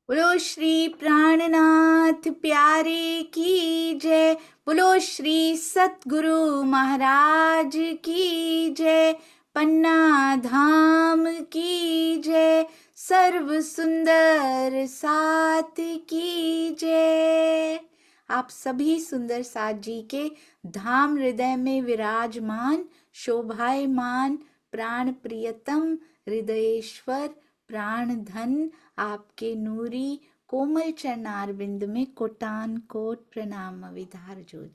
बोलो श्री प्राणनाथ प्यारे की जय। बोलो श्री सतगुरु महाराज की जय। पन्ना धाम की जय। सर्व सुंदर साथ की जय। आप सभी सुंदर साथ जी के धाम हृदय में विराजमान शोभायमान प्राण प्रियतम हृदयेश्वर प्राण धन आपके नूरी कोमल चरणारविंद में कोटान कोट प्रणाम विधार जो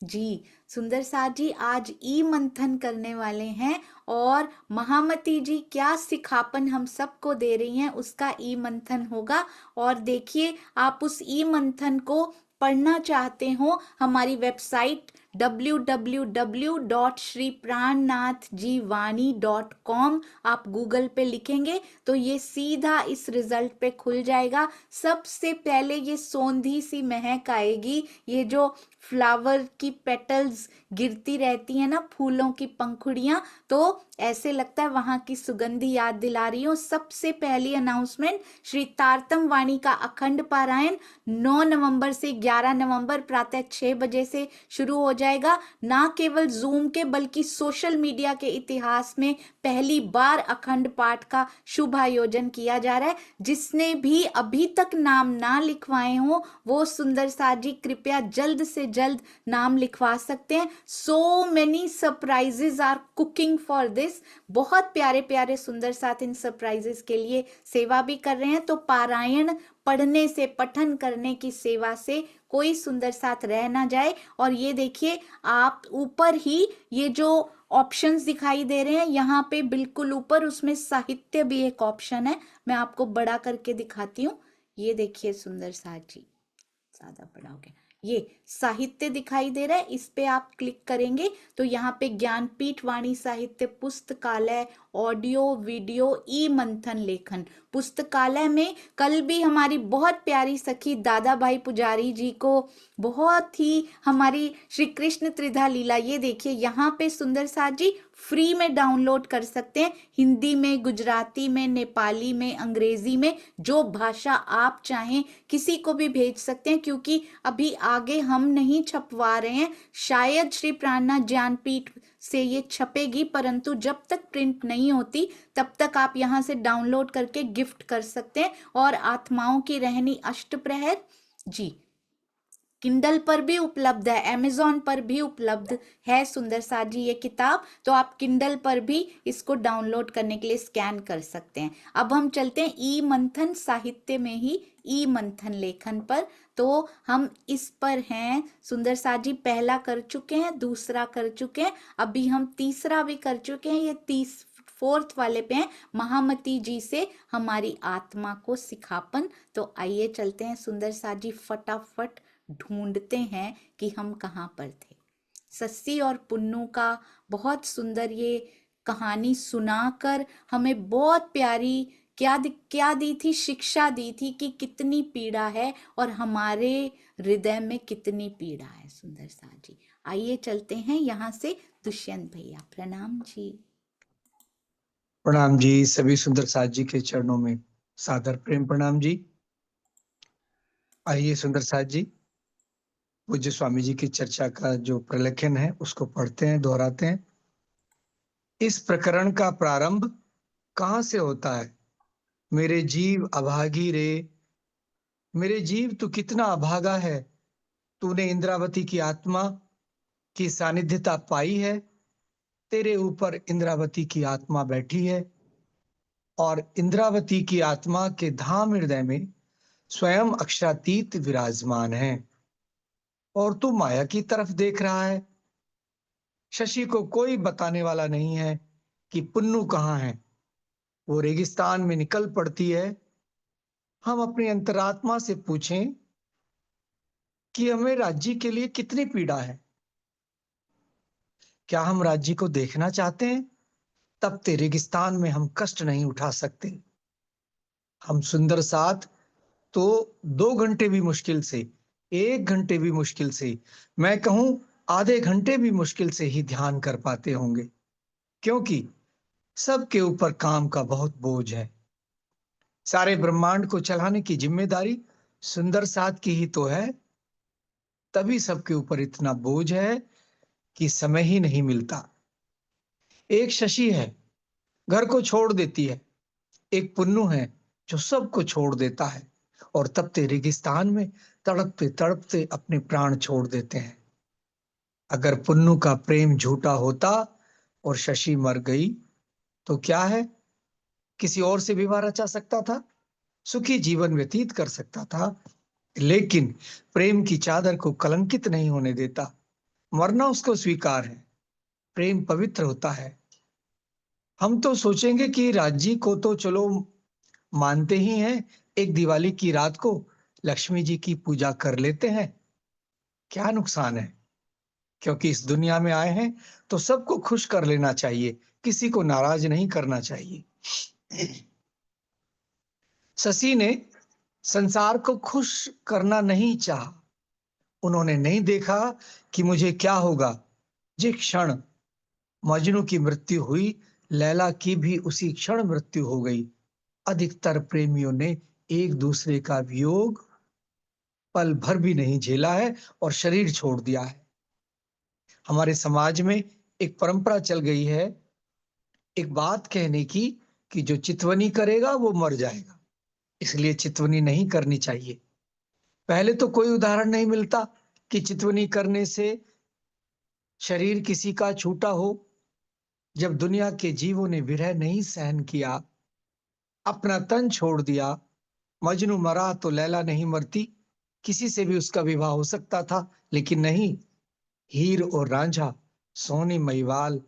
जी। सुंदर साथ जी आज ई मंथन करने वाले हैं और महामती जी क्या सिखापन हम सबको दे रही हैं उसका ई मंथन होगा। और देखिए आप उस ई मंथन को पढ़ना चाहते हो हमारी वेबसाइट www.shripranathjiwani.com आप गूगल पे लिखेंगे तो ये सीधा इस रिजल्ट पे खुल जाएगा। सबसे पहले ये सोंधी सी महक आएगी, ये जो फ्लावर की पेटल्स गिरती रहती है ना, फूलों की पंखुड़ियां, तो ऐसे लगता है वहां की सुगंधी याद दिला रही हो। सबसे पहली अनाउंसमेंट, श्री तारतम वाणी का अखंड पारायण 9 नवंबर से 11 नवंबर प्रातः 6 बजे से शुरू हो जाएगा। ना केवल जूम के बल्कि सोशल मीडिया के इतिहास में पहली बार अखंड पाठ का शुभ आयोजन किया जा रहा है। जिसने भी अभी तक नाम ना लिखवाए हो वो सुंदर साथ जी कृपया जल्द से जल्द नाम लिखवा सकते हैं। So many surprises are cooking for this. बहुत प्यारे प्यारे सुंदर साथ इन सरप्राइजेस के लिए सेवा भी कर रहे हैं। तो पारायण पढ़ने से, पठन करने की सेवा से कोई सुंदर साथ रह ना जाए। और ये देखिए आप ऊपर ही ये जो ऑप्शंस दिखाई दे रहे हैं, यहाँ पे बिल्कुल ऊपर उसमें साहित्य भी एक ऑप्शन है। मैं आपको बड़ा करके दिखाती हूँ। ये देखिए सुंदर साथ जी, ज्यादा बड़ा हो गया, ये साहित्य दिखाई दे रहा है, इस पे आप क्लिक करेंगे तो यहाँ पे ज्ञानपीठ वाणी साहित्य पुस्तकालय ऑडियो वीडियो ई मंथन लेखन पुस्तकालय में कल भी हमारी बहुत प्यारी सखी दादा भाई पुजारी जी को बहुत ही हमारी श्री कृष्ण त्रिधा लीला, ये देखिए यहाँ पे सुंदर साथ जी फ्री में डाउनलोड कर सकते हैं। हिंदी में, गुजराती में, नेपाली में, अंग्रेजी में, जो भाषा आप चाहें किसी को भी भेज सकते हैं। क्योंकि अभी आगे हम नहीं छपवा रहे हैं, शायद श्री प्राणनाथ ज्ञानपीठ से ये छपेगी, परंतु जब तक प्रिंट नहीं होती तब तक आप यहाँ से डाउनलोड करके गिफ्ट कर सकते हैं। और आत्माओं की रहनी अष्टप्रहर जी किंडल पर भी उपलब्ध है, अमेजॉन पर भी उपलब्ध है सुंदर साथ जी ये किताब। तो आप किंडल पर भी इसको डाउनलोड करने के लिए स्कैन कर सकते हैं। अब हम चलते हैं ई मंथन साहित्य में ही ई मंथन लेखन पर। तो हम इस पर हैं सुंदर साथ जी, पहला कर चुके हैं, दूसरा कर चुके हैं, अभी हम तीसरा भी कर चुके हैं। ये फोर्थ वाले पे हैं, महामती जी से हमारी आत्मा को सिखापन। तो आइए चलते हैं सुंदर साथ जी, फटाफट ढूंढते हैं कि हम कहाँ पर थे। सस्सी और पुन्नू का बहुत सुंदर ये कहानी सुनाकर हमें बहुत प्यारी क्या दी थी, शिक्षा दी थी कि कितनी पीड़ा है और हमारे हृदय में कितनी पीड़ा है। सुंदर साथ जी आइए चलते हैं यहाँ से। दुष्यंत भैया प्रणाम जी। प्रणाम जी, सभी सुंदर साथ जी के चरणों में सादर प्रेम प्रणाम जी। आइए सुंदर साथ जी, पूज्य स्वामी जी की चर्चा का जो प्रलेखन है उसको पढ़ते हैं, दोहराते हैं। इस प्रकरण का प्रारंभ कहाँ से होता है? मेरे जीव अभागी रे, मेरे जीव तू कितना अभागा है। तूने इंद्रावती की आत्मा की सानिध्यता पाई है। तेरे ऊपर इंद्रावती की आत्मा बैठी है और इंद्रावती की आत्मा के धाम हृदय में स्वयं अक्षरातीत विराजमान है और तू माया की तरफ देख रहा है। शशि को कोई बताने वाला नहीं है कि पुन्नू कहाँ है। वो रेगिस्तान में निकल पड़ती है। हम अपनी अंतरात्मा से पूछें कि हमें राज्य के लिए कितनी पीड़ा है। क्या हम राज्य को देखना चाहते हैं? तब ते रेगिस्तान में हम कष्ट नहीं उठा सकते। हम सुंदर साथ तो 2 घंटे भी मुश्किल से, 1 घंटे भी मुश्किल से, मैं कहूं आधे घंटे भी मुश्किल से ही ध्यान कर पाते होंगे, क्योंकि सबके ऊपर काम का बहुत बोझ है। सारे ब्रह्मांड को चलाने की जिम्मेदारी सुंदर साथ की ही तो है। तभी सबके ऊपर इतना बोझ है कि समय ही नहीं मिलता। एक शशि है, घर को छोड़ देती है। एक पुन्नू है, जो सबको छोड़ देता है और तपते रेगिस्तान में तड़पते तड़पते अपने प्राण छोड़ देते हैं। अगर पुन्नू का प्रेम झूठा होता और शशि मर गई तो क्या है, किसी और से विवाह रचा सकता था, सुखी जीवन व्यतीत कर सकता था, लेकिन प्रेम की चादर को कलंकित नहीं होने देता। मरना उसको स्वीकार है। प्रेम पवित्र होता है। हम तो सोचेंगे कि राज्य को तो चलो मानते ही हैं, एक दिवाली की रात को लक्ष्मी जी की पूजा कर लेते हैं। क्या नुकसान है? क्योंकि इस दुनिया में आए हैं तो सबको खुश कर लेना चाहिए, किसी को नाराज नहीं करना चाहिए। शशि ने संसार को खुश करना नहीं चाहा। उन्होंने नहीं देखा कि मुझे क्या होगा। जिस क्षण मजनू की मृत्यु हुई, लैला की भी उसी क्षण मृत्यु हो गई। अधिकतर प्रेमियों ने एक दूसरे का वियोग पल भर भी नहीं झेला है और शरीर छोड़ दिया है। हमारे समाज में एक परंपरा चल गई है, एक बात कहने की, कि जो चितवनी करेगा वो मर जाएगा, इसलिए चितवनी नहीं करनी चाहिए। पहले तो कोई उदाहरण नहीं मिलता कि चितवनी करने से शरीर किसी का छूटा हो। जब दुनिया के जीवों ने विरह नहीं सहन किया, अपना तन छोड़ दिया, मजनू मरा तो लैला नहीं मरती, किसी से भी उसका विवाह हो सकता था, लेकिन नहीं। हीर और रांझा, सोनी महिवाल,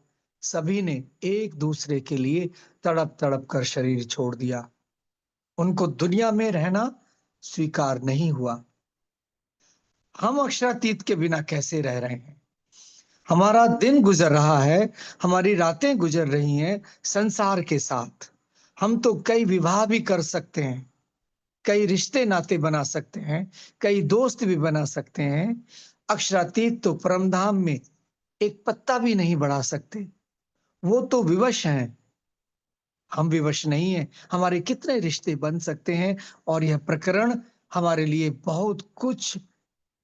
सभी ने एक दूसरे के लिए तड़प तड़प कर शरीर छोड़ दिया। उनको दुनिया में रहना स्वीकार नहीं हुआ। हम अक्षरातीत के बिना कैसे रह रहे हैं? हमारा दिन गुजर रहा है, हमारी रातें गुजर रही हैं संसार के साथ। हम तो कई विवाह भी कर सकते हैं, कई रिश्ते नाते बना सकते हैं, कई दोस्त भी बना सकते हैं। अक्षरातीत तो परमधाम में एक पत्ता भी नहीं बढ़ा सकते। वो तो विवश हैं, हम विवश नहीं हैं। हमारे कितने रिश्ते बन सकते हैं, और यह प्रकरण हमारे लिए बहुत कुछ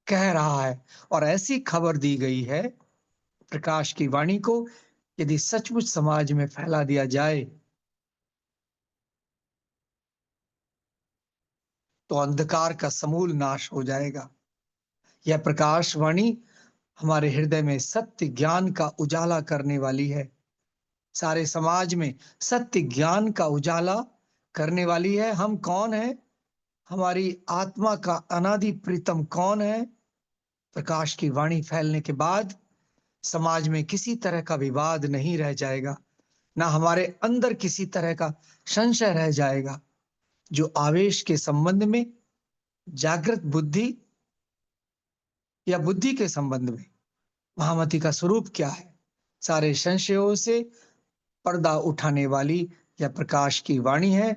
कह रहा है। और ऐसी खबर दी गई है, प्रकाश की वाणी को यदि सचमुच समाज में फैला दिया जाए तो अंधकार का समूल नाश हो जाएगा। यह प्रकाश वाणी हमारे हृदय में सत्य ज्ञान का उजाला करने वाली है। सारे समाज में सत्य ज्ञान का उजाला करने वाली है। हम कौन है? हमारी आत्मा का अनादि प्रीतम कौन है? प्रकाश की वाणी फैलने के बाद समाज में किसी तरह का विवाद नहीं रह जाएगा, ना हमारे अंदर किसी तरह का संशय रह जाएगा। जो आवेश के संबंध में, जागृत बुद्धि या बुद्धि के संबंध में महामती का स्वरूप क्या है, सारे संशयों से पर्दा उठाने वाली यह प्रकाश की वाणी है।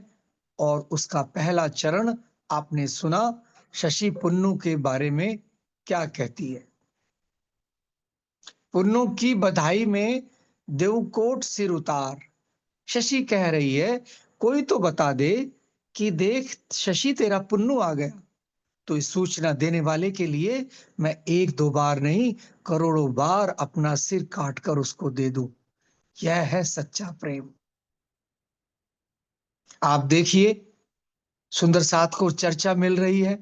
और उसका पहला चरण आपने सुना, शशि पुन्नू के बारे में क्या कहती है। पुन्नू की बधाई में देवकोट सिर उतार। शशि कह रही है, कोई तो बता दे कि देख शशि तेरा पुन्नू आ गया। तो इस सूचना देने वाले के लिए मैं एक दो बार नहीं, करोड़ों बार अपना सिर काटकर उसको दे दूं। यह है सच्चा प्रेम। आप देखिए, सुंदर साथ को चर्चा मिल रही है,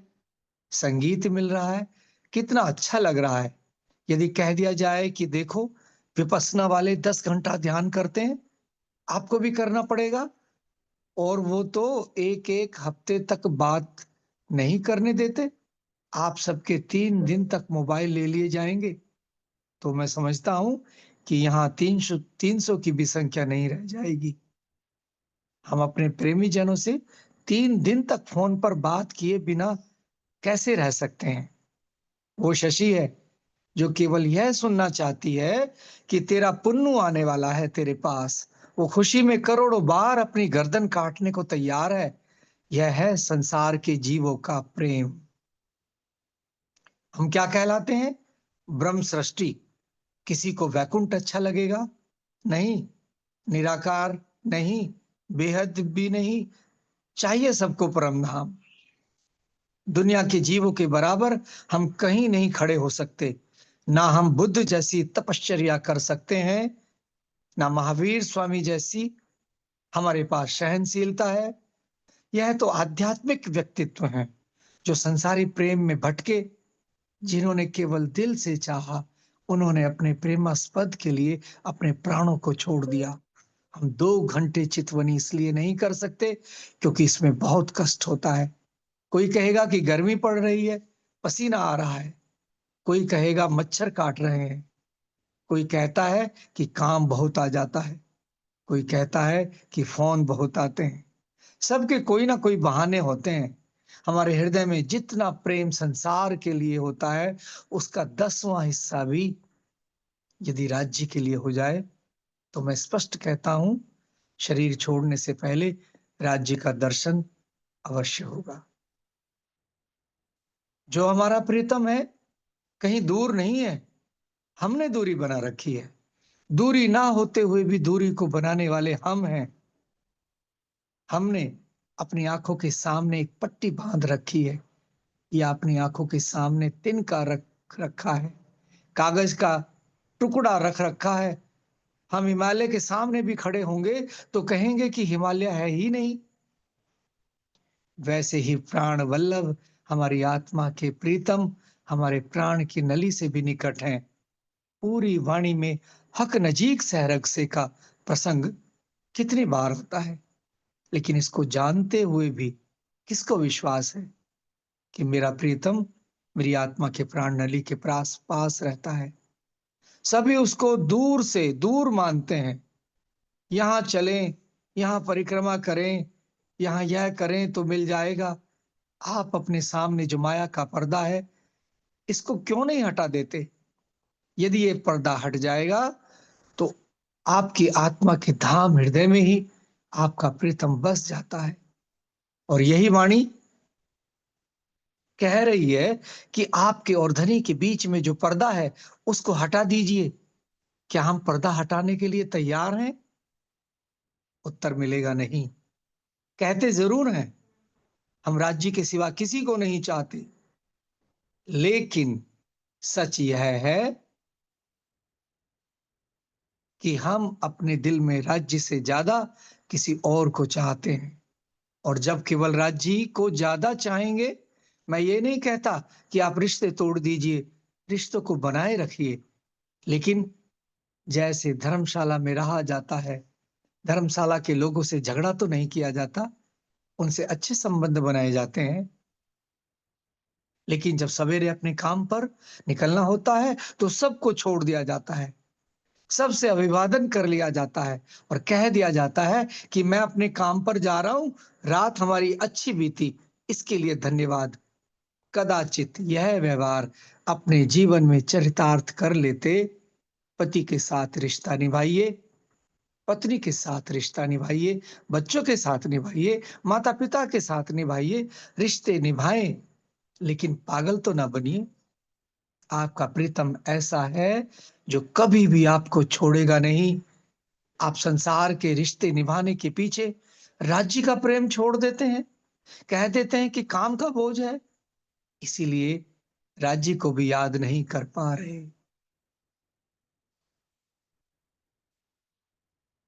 संगीत मिल रहा है, कितना अच्छा लग रहा है। यदि कह दिया जाए कि देखो, विपश्यना वाले 10 घंटा ध्यान करते हैं, आपको भी करना पड़ेगा, और वो तो एक एक हफ्ते तक बात नहीं करने देते। आप सबके 3 दिन तक मोबाइल ले लिए जाएंगे, तो मैं समझता हूं कि यहाँ 300 की भी संख्या नहीं रह जाएगी। हम अपने प्रेमी जनों से 3 दिन तक फोन पर बात किए बिना कैसे रह सकते हैं? वो शशि है जो केवल यह सुनना चाहती है कि तेरा पुन्नू आने वाला है तेरे पास। वो खुशी में करोड़ों बार अपनी गर्दन काटने को तैयार है। यह है संसार के जीवों का प्रेम। हम क्या कहलाते हैं? ब्रह्म सृष्टि। किसी को वैकुंठ अच्छा लगेगा? नहीं। निराकार? नहीं। बेहद भी नहीं। चाहिए सबको परम धाम। दुनिया के जीवों के बराबर हम कहीं नहीं खड़े हो सकते। ना हम बुद्ध जैसी तपश्चर्या कर सकते हैं, ना महावीर स्वामी जैसी हमारे पास सहनशीलता है। यह तो आध्यात्मिक व्यक्तित्व हैं जो संसारी प्रेम में भटके, जिन्होंने केवल दिल से चाहा, उन्होंने अपने प्रेमास्पद के लिए अपने प्राणों को छोड़ दिया। हम 2 घंटे चितवनी इसलिए नहीं कर सकते क्योंकि इसमें बहुत कष्ट होता है। कोई कहेगा कि गर्मी पड़ रही है, पसीना आ रहा है। कोई कहेगा मच्छर काट रहे हैं। कोई कहता है कि काम बहुत आ जाता है। कोई कहता है कि फोन बहुत आते हैं। सबके कोई ना कोई बहाने होते हैं। हमारे हृदय में जितना प्रेम संसार के लिए होता है, उसका 10वां हिस्सा भी यदि राज्य के लिए हो जाए, तो मैं स्पष्ट कहता हूं, शरीर छोड़ने से पहले राज्य का दर्शन अवश्य होगा। जो हमारा प्रीतम है कहीं दूर नहीं है, हमने दूरी बना रखी है। दूरी ना होते हुए भी दूरी को बनाने वाले हम हैं। हमने अपनी आंखों के सामने एक पट्टी बांध रखी है, या अपनी आंखों के सामने तिनका रख रखा है, कागज का टुकड़ा रख रखा है। हम हिमालय के सामने भी खड़े होंगे तो कहेंगे कि हिमालय है ही नहीं। वैसे ही प्राण वल्लभ हमारी आत्मा के प्रीतम हमारे प्राण की नली से भी निकट हैं। पूरी वाणी में हक नजीक सहरग से का प्रसंग कितनी बार होता है, लेकिन इसको जानते हुए भी किसको विश्वास है कि मेरा प्रीतम मेरी आत्मा के प्राण नली के पास पास रहता है। सभी उसको दूर से दूर मानते हैं। यहाँ चलें, यहाँ परिक्रमा करें, यहाँ यह करें तो मिल जाएगा। आप अपने सामने जो माया का पर्दा है, इसको क्यों नहीं हटा देते? यदि ये पर्दा हट जाएगा तो आपकी आत्मा के धाम हृदय में ही आपका प्रीतम बस जाता है। और यही वाणी कह रही है कि आपके और धनी के बीच में जो पर्दा है उसको हटा दीजिए। क्या हम पर्दा हटाने के लिए तैयार हैं? उत्तर मिलेगा नहीं। कहते जरूर हैं हम राज्य के सिवा किसी को नहीं चाहते, लेकिन सच यह है कि हम अपने दिल में राज्य से ज्यादा किसी और को चाहते हैं। और जब केवल राज्य ही को ज्यादा चाहेंगे, मैं ये नहीं कहता कि आप रिश्ते तोड़ दीजिए, रिश्तों को बनाए रखिए। लेकिन जैसे धर्मशाला में रहा जाता है, धर्मशाला के लोगों से झगड़ा तो नहीं किया जाता, उनसे अच्छे संबंध बनाए जाते हैं। लेकिन जब सवेरे अपने काम पर निकलना होता है तो सबको छोड़ दिया जाता है, सबसे अभिवादन कर लिया जाता है और कह दिया जाता है कि मैं अपने काम पर जा रहा हूं, रात हमारी अच्छी बीती, इसके लिए धन्यवाद। कदाचित यह व्यवहार अपने जीवन में चरितार्थ कर लेते। पति के साथ रिश्ता निभाइए, पत्नी के साथ रिश्ता निभाइए, बच्चों के साथ निभाइए, माता पिता के साथ निभाइए। रिश्ते निभाएं, लेकिन पागल तो ना बनिए। आपका प्रीतम ऐसा है जो कभी भी आपको छोड़ेगा नहीं। आप संसार के रिश्ते निभाने के पीछे राज्य का प्रेम छोड़ देते हैं, कह देते हैं कि काम का बोझ है, इसीलिए राज्य को भी याद नहीं कर पा रहे।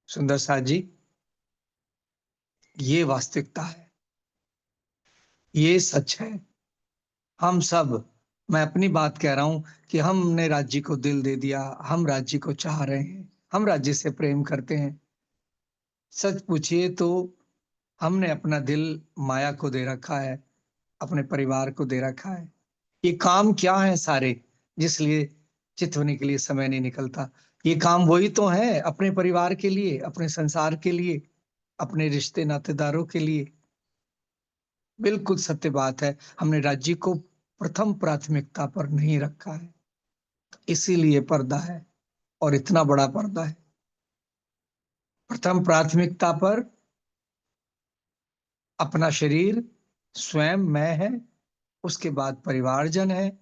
सुंदर साथ जी, ये वास्तविकता है, ये सच है। हम सब, मैं अपनी बात कह रहा हूं कि हमने राज्य को दिल दे दिया, हम राज्य को चाह रहे हैं, हम राज्य से प्रेम करते हैं। सच पूछिए तो हमने अपना दिल माया को दे रखा है, अपने परिवार को दे रखा है। ये काम क्या है सारे जिसलिए चितवने के लिए समय नहीं निकलता? ये काम वही तो है, अपने परिवार के लिए, अपने संसार के लिए, अपने रिश्ते नातेदारों के लिए। बिल्कुल सत्य बात है, हमने राज्य को प्रथम प्राथमिकता पर नहीं रखा है, इसीलिए पर्दा है, और इतना बड़ा पर्दा है। प्रथम प्राथमिकता पर अपना शरीर, स्वयं मैं है, उसके बाद परिवारजन है,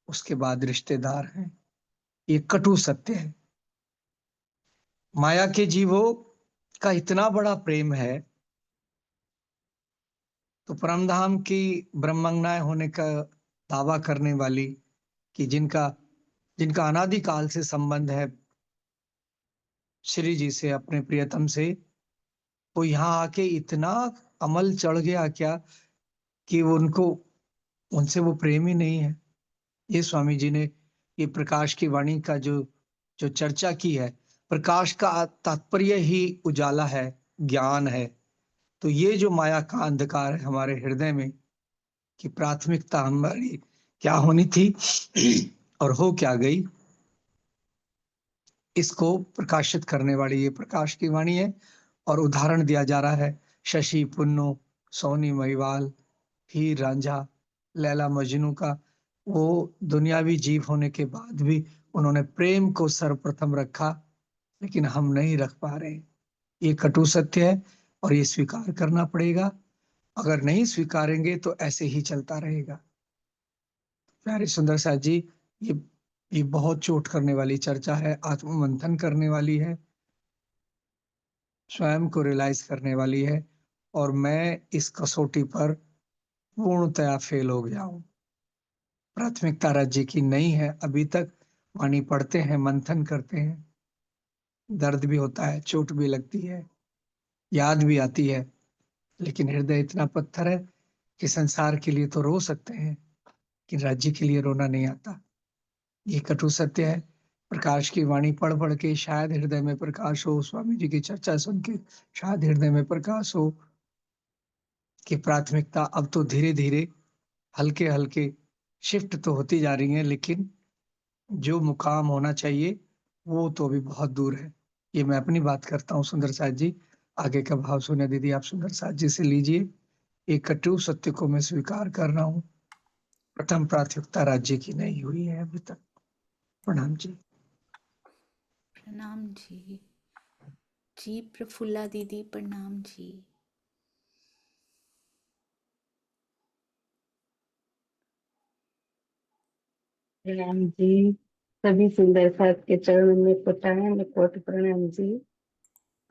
उसके बाद रिश्तेदार हैं। ये कटु सत्य है। माया के जीवों का इतना बड़ा प्रेम है तो परमधाम की ब्रह्मंगनाएं होने का दावा करने वाली, कि जिनका जिनका अनादिकाल से संबंध है श्री जी से, अपने प्रियतम से, वो यहाँ आके इतना अमल चढ़ गया क्या कि उनको उनसे वो प्रेम ही नहीं है। ये स्वामी जी ने ये प्रकाश की वाणी का जो जो चर्चा की है, प्रकाश का तात्पर्य ही उजाला है, ज्ञान है। तो ये जो माया का अंधकार है हमारे हृदय में, कि प्राथमिकता हमारी क्या होनी थी और हो क्या गई, इसको प्रकाशित करने वाली ये प्रकाश की वाणी है। और उदाहरण दिया जा रहा है शशि पुन्नु, सोनी महिवाल, हीर रांझा, लैला मजनू का। वो दुनियावी जीव होने के बाद भी उन्होंने प्रेम को सर्वप्रथम रखा, लेकिन हम नहीं रख पा रहे। ये कटु सत्य है और ये स्वीकार करना पड़ेगा। अगर नहीं स्वीकारेंगे तो ऐसे ही चलता रहेगा। प्यारे सुंदर साथ जी, ये ये बहुत चोट करने वाली चर्चा है, आत्ममंथन करने वाली है, स्वयं को रियलाइज करने वाली है। और मैं इस कसौटी पर पूर्णतया फेल हो गया हूँ। प्राथमिकता राज्य की नहीं है अभी तक। वाणी पढ़ते हैं, मंथन करते हैं, दर्द भी होता है, चोट भी लगती है, याद भी आती है, लेकिन हृदय इतना पत्थर है कि संसार के लिए तो रो सकते हैं, कि राज्य के लिए रोना नहीं आता। ये कटु सत्य है। प्रकाश की वाणी पढ़ पढ़ के शायद हृदय में प्रकाश हो, स्वामी जी की चर्चा सुन के शायद हृदय में प्रकाश हो, कि प्राथमिकता अब तो धीरे धीरे हल्के हल्के शिफ्ट तो होती जा रही है, लेकिन जो मुकाम होना चाहिए वो तो अभी बहुत दूर है। ये मैं अपनी बात करता हूँ सुंदर साथ जी। आगे का भाव सुने दीदी, आप सुंदर साथ जी से लीजिए। एक कटु सत्य को मैं स्वीकार कर रहा हूँ, प्रथम प्राथमिकता राज्य की नहीं हुई है अभी तक। प्रणाम जी। प्रणाम जी। जी प्रफुल्ला दीदी, प्रणाम जी। राम जी, सभी सुंदर साथ के चरणों में कोटि कोटि प्रणाम जी।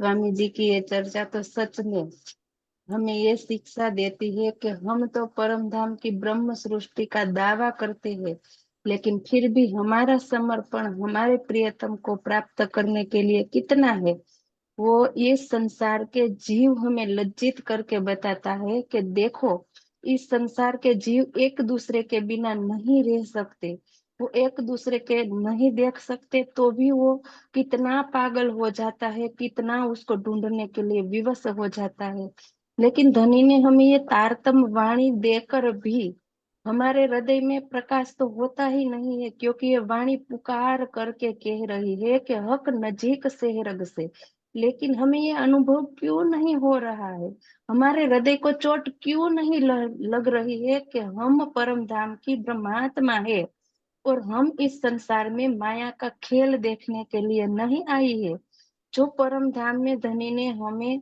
स्वामी जी की ये चर्चा तो सच में हमें ये शिक्षा देती है कि हम तो परम धाम की ब्रह्म सृष्टि का दावा करते हैं, लेकिन फिर भी हमारा समर्पण हमारे प्रियतम को प्राप्त करने के लिए कितना है, वो ये संसार के जीव हमें लज्जित करके बताता है कि देखो, इस संसार के जीव एक दूसरे के बिना नहीं रह सकते, वो एक दूसरे के नहीं देख सकते तो भी वो कितना पागल हो जाता है, कितना उसको ढूंढने के लिए विवश हो जाता है। लेकिन धनी ने हमें ये तारतम वाणी देकर भी हमारे हृदय में प्रकाश तो होता ही नहीं है, क्योंकि ये वाणी पुकार करके कह रही है कि हक नजीक से है रग से, लेकिन हमें ये अनुभव क्यों नहीं हो रहा है, हमारे हृदय को चोट क्यों नहीं लग रही है कि हम परम धाम की ब्रह्मात्मा है और हम इस संसार में माया का खेल देखने के लिए नहीं आई है। जो परम धाम में धनी ने हमें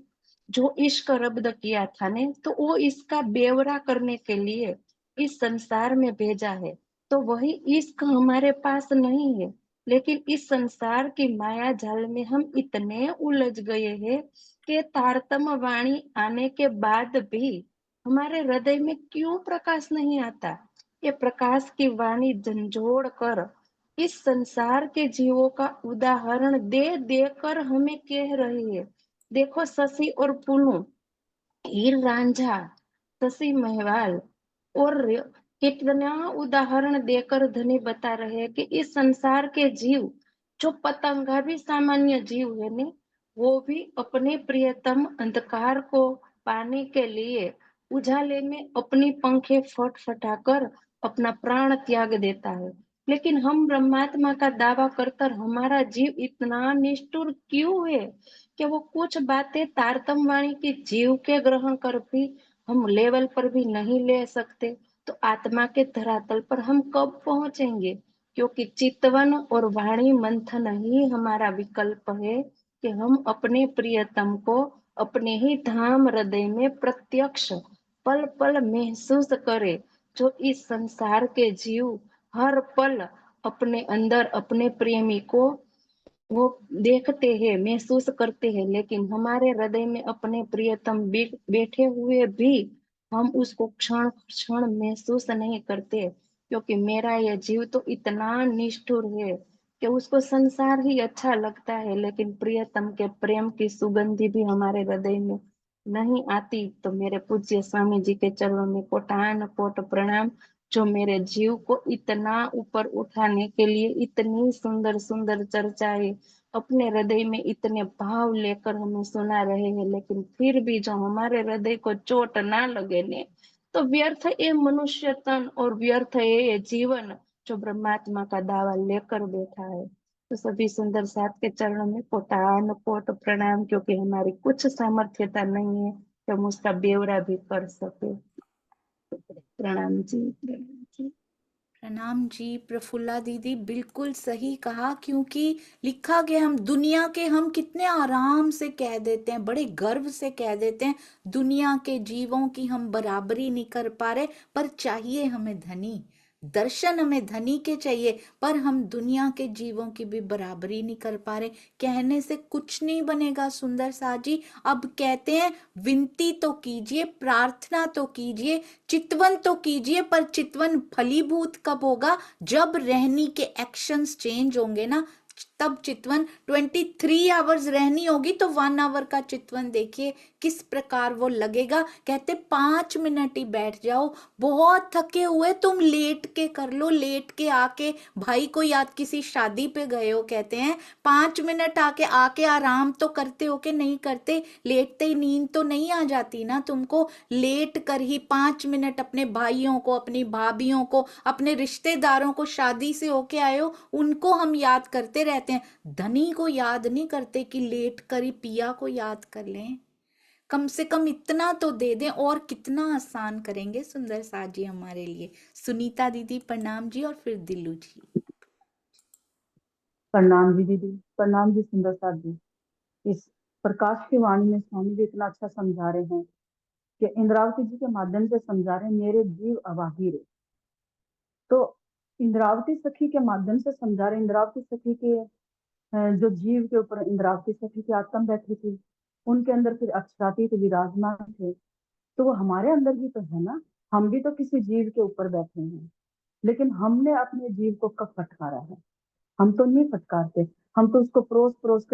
जो इश्क रब्द किया था ने, तो वो इसका बेवरा करने के लिए इस संसार में भेजा है। तो वही इश्क हमारे पास नहीं है, लेकिन इस संसार की माया जाल में हम इतने उलझ गए हैं कि तारतम वाणी आने के बाद भी हमारे हृदय में क्यों प्रकाश नहीं आता। ये प्रकाश की वाणी झंझोड़ कर इस संसार के जीवों का उदाहरण दे देकर हमें कह रही है, देखो शशि और पुनु, हीर रांझा, शशि महवाल और कितना उदाहरण देकर धनी बता रहे हैं कि इस संसार के जीव, जो पतंगा भी सामान्य जीव है ने, वो भी अपने प्रियतम अंधकार को पाने के लिए उजाले में अपनी पंखे फटफटाकर अपना प्राण त्याग देता है। लेकिन हम ब्रह्मात्मा का दावा करकर हमारा जीव इतना निष्ठुर क्यों है कि वो कुछ बातें तारतम वाणी की जीव के ग्रहण कर भी हम लेवल पर भी नहीं ले सकते, तो आत्मा के धरातल पर हम कब पहुंचेंगे। क्योंकि चितवन और वाणी मंथन ही हमारा विकल्प है कि हम अपने प्रियतम को अपने ही धाम हृदय में प्रत्यक्ष पल पल महसूस करे। जो इस संसार के जीव हर पल अपने अंदर अपने प्रेमी को वो देखते हैं, महसूस करते हैं, लेकिन हमारे हृदय में अपने प्रियतम बैठे हुए भी हम उसको क्षण क्षण महसूस नहीं करते, क्योंकि मेरा ये जीव तो इतना निष्ठुर है कि उसको संसार ही अच्छा लगता है, लेकिन प्रियतम के प्रेम की सुगंधी भी हमारे हृदय में नहीं आती। तो मेरे पूज्य स्वामी जी के चरणों में कोटान कोट प्रणाम, जो मेरे जीव को इतना ऊपर उठाने के लिए इतनी सुंदर सुंदर चर्चाएं अपने हृदय में इतने भाव लेकर हमें सुना रहे हैं, लेकिन फिर भी जो हमारे हृदय को चोट ना लगे ने, तो व्यर्थ ये मनुष्य तन और व्यर्थ ये जीवन जो ब्रह्मात्मा का दावा लेकर बैठा है। तो सभी सुंदर साथ के चरणों में कोटान कोट प्रणाम, क्योंकि हमारी कुछ सामर्थ्यता नहीं है कि हम उसका ब्यौरा भी कर सके। प्रणाम जी, प्रणाम जी। प्रणाम जी प्रफुल्ला दीदी, बिल्कुल सही कहा। क्योंकि लिखा गया, हम दुनिया के, हम कितने आराम से कह देते हैं, बड़े गर्व से कह देते हैं दुनिया के जीवों की हम बराबरी नहीं कर पा रहे, पर चाहिए हमें धनी दर्शन, हमें धनी के चाहिए, पर हम दुनिया के जीवों की भी बराबरी नहीं कर पा रहे। कहने से कुछ नहीं बनेगा सुंदर सा जी। अब कहते हैं विनती तो कीजिए, प्रार्थना तो कीजिए, चितवन तो कीजिए, पर चितवन फलीभूत कब होगा? जब रहनी के एक्शंस चेंज होंगे ना, तब चितवन। 23 आवर्स रहनी होगी तो 1 आवर का चितवन देखिए किस प्रकार वो लगेगा। कहते 5 मिनट ही बैठ जाओ, बहुत थके हुए तुम लेट के कर लो, लेट के आके भाई को याद, किसी शादी पे गए हो, कहते हैं 5 मिनट आके आके आराम तो करते हो कि नहीं करते? लेटते ही नींद तो नहीं आ जाती ना तुमको? लेट कर ही 5 मिनट अपने भाइयों को, अपनी भाभीियों को, अपने रिश्तेदारों को, शादी से होके आए हो उनको हम याद करते रहते हैं, धनी को याद नहीं करते कि लेट कर ही पिया को याद कर लें। कम से कम इतना तो दे दें, और कितना आसान करेंगे सुंदर सा जी हमारे लिए। सुनीता दीदी प्रणाम जी, और फिर दिल्लू जी। प्रणाम जी दीदी, प्रणाम जी सुंदर साथ जी। इस प्रकाश की वाणी में स्वामी जी इतना अच्छा समझा रहे हैं कि इंद्रावती जी के माध्यम से समझा रहे हैं, मेरे जीव अवाही रे। तो इंद्रावती सखी के माध्यम से समझा रहे, इंद्रावती सखी के जो जीव के ऊपर इंद्रावती सखी की आत्मा बैठी थी, उनके अंदर फिर अक्षरातीत विराजमान थे। तो वो हमारे अंदर भी तो है ना, हम भी तो किसी जीव के ऊपर बैठे हैं, लेकिन हमने अपने जीव को कब फटकारा है? हम तो नहीं फटकारते, हम तो उसको परोस परोस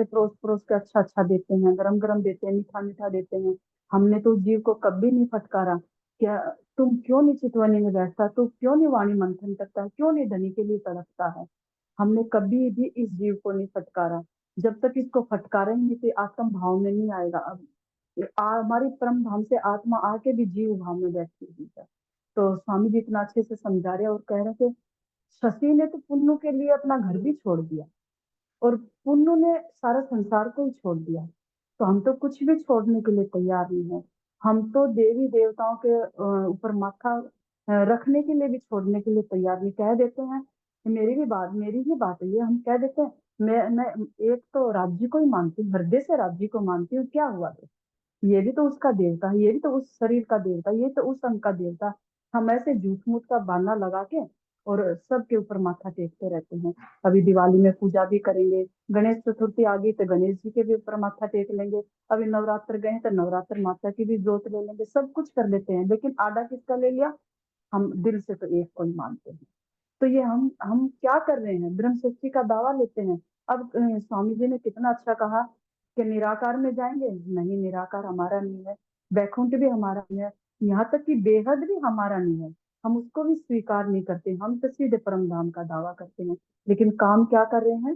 के अच्छा अच्छा देते हैं, गरम गरम देते हैं, मीठा मीठा देते हैं। हमने तो जीव को कभी नहीं फटकारा। क्या तुम क्यों नहीं चितवनी में बैठता, तू क्यों नहीं वाणी मंथन करता है, क्यों नहीं धनी के लिए तड़पता है? हमने कभी भी इस जीव को नहीं फटकारा। जब तक इसको फटकारेंगे तो आत्म भाव में नहीं आएगा। अब हमारी परम धाम से आत्मा आके भी जीव भाव में बैठती हुई है। तो स्वामी जी इतना अच्छे से समझा रहे और कह रहे थे, शशि ने तो पुन्नू के लिए अपना घर भी छोड़ दिया, और पुन्नू ने सारा संसार को ही छोड़ दिया। तो हम तो कुछ भी छोड़ने के लिए तैयार नहीं है। हम तो देवी देवताओं के ऊपर माथा रखने के लिए भी छोड़ने के लिए तैयार नहीं। कह देते हैं, मेरी ही बात है ये, हम कह देते हैं, मैं एक तो राज्य को ही मानती हूँ, हृदय से राज्य को मानती हूँ, क्या हुआ? तो ये भी तो उसका देवता है, ये भी तो उस शरीर का देवता, ये तो उस अंग का देवता। हम ऐसे झूठ मूठ का बहाना लगा के और सबके ऊपर माथा टेकते रहते हैं। अभी दिवाली में पूजा भी करेंगे, गणेश चतुर्थी आ गई तो गणेश जी के भी ऊपर माथा टेक लेंगे, अभी नवरात्र गए तो नवरात्र माता की भी जोत ले लेंगे, सब कुछ कर लेते हैं, लेकिन आडा किसका ले लिया? हम दिल से तो एक को ही मानते हैं। तो ये हम क्या कर रहे हैं? ब्रह्म सृष्टि का दावा लेते हैं। अब स्वामी जी ने कितना अच्छा कहा कि निराकार में जाएंगे, नहीं निराकार हमारा नहीं है, वैकुंठ भी हमारा नहीं है, यहाँ तक कि बेहद भी हमारा नहीं है, हम उसको भी स्वीकार नहीं करते। हम तो सीधे परम धाम का दावा करते हैं, लेकिन काम क्या कर रहे हैं?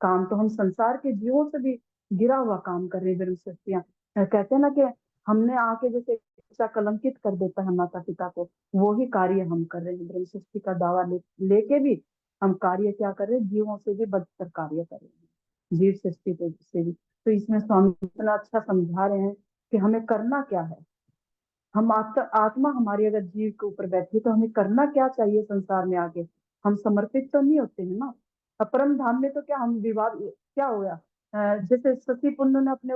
काम तो हम संसार के जीवों से भी गिरा हुआ काम कर रहे हैं। ब्रह्म सृष्टियां कहते हैं ना कि हमने आके जैसे बच्चा कलंकित कर देता है माता पिता को, वो ही कार्य हम कर रहे हैं। ब्रह्म सृष्टि का दावा लेके भी हम कार्य क्या कर रहे हैं? जीवों से भी बदतर कार्य कर रहे हैं, जीव सृष्टि से भी। तो इसमें स्वामी इतना अच्छा समझा रहे हैं कि हमें करना क्या है। हम आत्मा हमारी अगर जीव के ऊपर बैठी तो हमें करना क्या चाहिए संसार में आगे? हम समर्पित तो नहीं होते हैं ना। परम धाम में तो क्या हम विवाद क्या होया, जैसे सती पुण्य ने अपने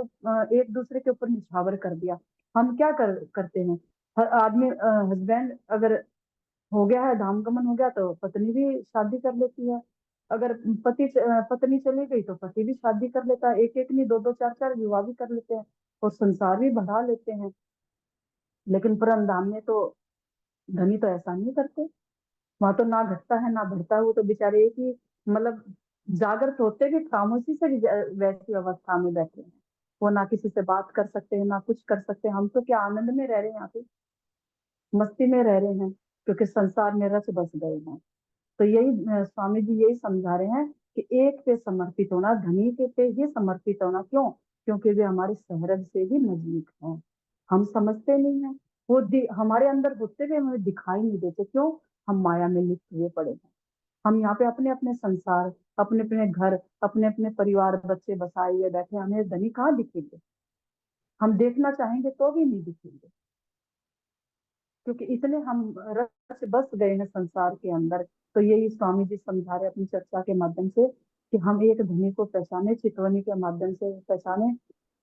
एक दूसरे के ऊपर निछावर कर दिया। हम क्या करते हैं? हर आदमी हस्बैंड अगर हो गया है, धाम गमन हो गया, तो पत्नी भी शादी कर लेती है। अगर पत्नी चली गई तो पति भी शादी कर लेता है, एक एक नहीं दो दो चार चार विवाह भी कर लेते हैं और संसार भी बढ़ा लेते हैं। लेकिन परम धाम में तो धनी तो ऐसा नहीं करते। वहां तो ना घटता है ना बढ़ता है, वो तो बेचारे एक ही मतलब जागृत होते भी खामोशी से भी वैसी अवस्था में बैठे हैं। वो ना किसी से बात कर सकते हैं ना कुछ कर सकते हैं। हम तो क्या आनंद में रह रहे हैं, यहाँ पे मस्ती में रह रहे हैं, क्योंकि संसार में रच बस गए हैं। तो यही स्वामी जी यही समझा रहे हैं कि एक पे समर्पित होना, धनी के पे ही समर्पित होना। क्यों? क्योंकि वे हमारे सहरद से भी नजदीक हैं। हम समझते नहीं है, वो हमारे अंदर होते हुए हमें दिखाई नहीं देते। क्यों? हम माया में लिप्त हुए पड़े हैं। हम यहाँ पे अपने अपने संसार, अपने अपने घर, अपने अपने परिवार बच्चे बसाए हुए बैठे, हमें धनी कहाँ दिखेंगे? हम देखना चाहेंगे तो भी नहीं दिखेंगे, क्योंकि इतने हम रस बस गए हैं संसार के अंदर। तो यही स्वामी जी समझा रहे अपनी चर्चा के माध्यम से कि हम एक धनी को पहचाने, चितवनी के माध्यम से पहचाने,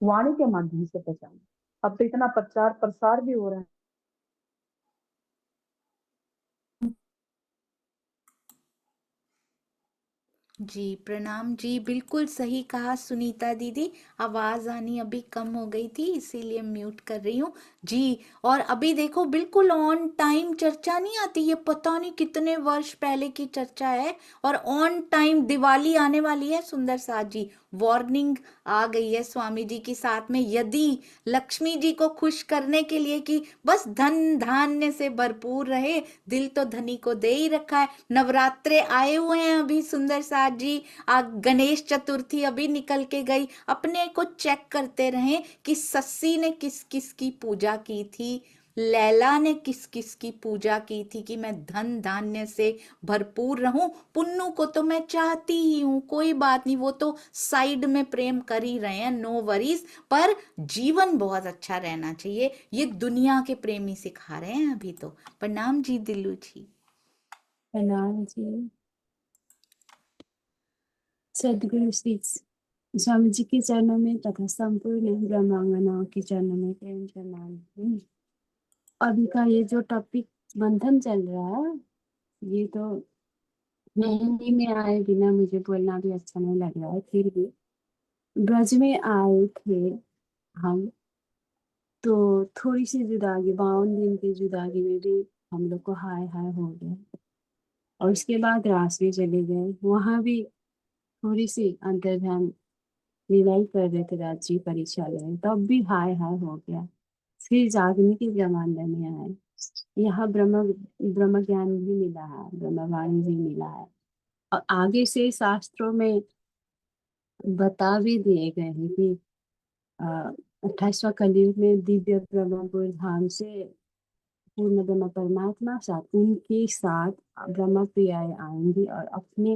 वाणी के माध्यम से पहचाने। अब तो इतना प्रचार प्रसार भी हो रहा है। जी प्रणाम जी, बिल्कुल सही कहा सुनीता दीदी। आवाज आनी अभी कम हो गई थी इसीलिए म्यूट कर रही हूँ जी। और अभी देखो बिल्कुल ऑन टाइम चर्चा नहीं आती, ये पता नहीं कितने वर्ष पहले की चर्चा है और ऑन टाइम दिवाली आने वाली है। सुंदर साथ जी, वार्निंग आ गई है स्वामी जी की साथ में, यदि लक्ष्मी जी को खुश करने के लिए कि बस धन धान्य से भरपूर रहे, दिल तो धनी को दे ही रखा है। नवरात्रे आए हुए हैं अभी सुंदर साथ जी, गणेश चतुर्थी अभी निकल के गई। अपने को चेक करते रहें कि सस्सी ने किस किस की पूजा की थी, लैला ने किस किस की पूजा की थी कि मैं धन धान्य से भरपूर रहूं। पुन्नू को तो मैं चाहती ही हूं, कोई बात नहीं, वो तो साइड में प्रेम कर ही रहे हैं, नो वरीज। पर जीवन बहुत अच्छा रहना चाहिए, ये दुनिया के प्रेमी सिखा रहे हैं अभी तो। प्रणाम जी दिल्लू जी। प्रणाम जी। सदगुरु श्री स्वामी जी के चरणों में तथा संपूर्ण ब्रह्मांगनाओं के चरणों में प्रेम प्रणाम। अभी का ये जो टॉपिक बंधन चल रहा है, ये तो हिंदी में आए बिना मुझे बोलना भी अच्छा नहीं लग रहा है। फिर भी ब्रज में आए थे हम, तो थोड़ी सी जुदागी, 52 दिन की जुदागी में भी हम लोग को हाय हाय हो गया। और उसके बाद रास में चले गए, वहां भी थोड़ी सी अंतर्ध्यान लीलाई कर रहे थे राज्य परीक्षा में, तब भी हाय हाय हो गया। फिर जागने के जमाने में आए, यहाँ ब्रह्म ब्रह्म ज्ञान भी मिला है, ब्रह्मवाणी भी मिला है। और आगे से शास्त्रों में बता भी दिए गए हैं कि 28वां कलयुग में दिव्य ब्रह्मपुर धाम से पूर्ण ब्रह्म परमात्मा साथ उनके साथ ब्रह्म प्रियाएं आएंगी और अपने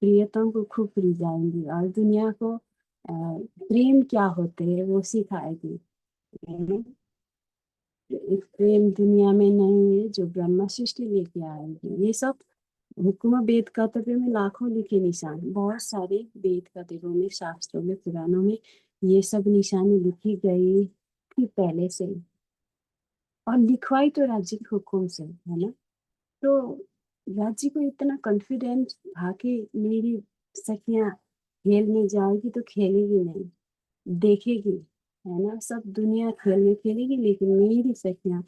प्रियतम को खूब रिझाएंगी और दुनिया को प्रेम क्या होते हैं वो सिखाएगी। एक प्रेम दुनिया में नहीं है जो ब्रह्मा सृष्टि लेके आएगी। ये सब हुक्म वेद कर्तव्य में लाखों लिखे निशान, बहुत सारे वेद कर्तव्यों में, शास्त्रों में, पुराणों में ये सब निशानी लिखी गई थी पहले से ही। और लिखवाई तो राज्य के हुक्म से है ना। तो राज्य को इतना कॉन्फिडेंस था कि मेरी सखियां खेल में जाएगी तो खेलेगी नहीं, देखेगी, है ना। सब दुनिया खेल में खेलेगी लेकिन मेरी सखियां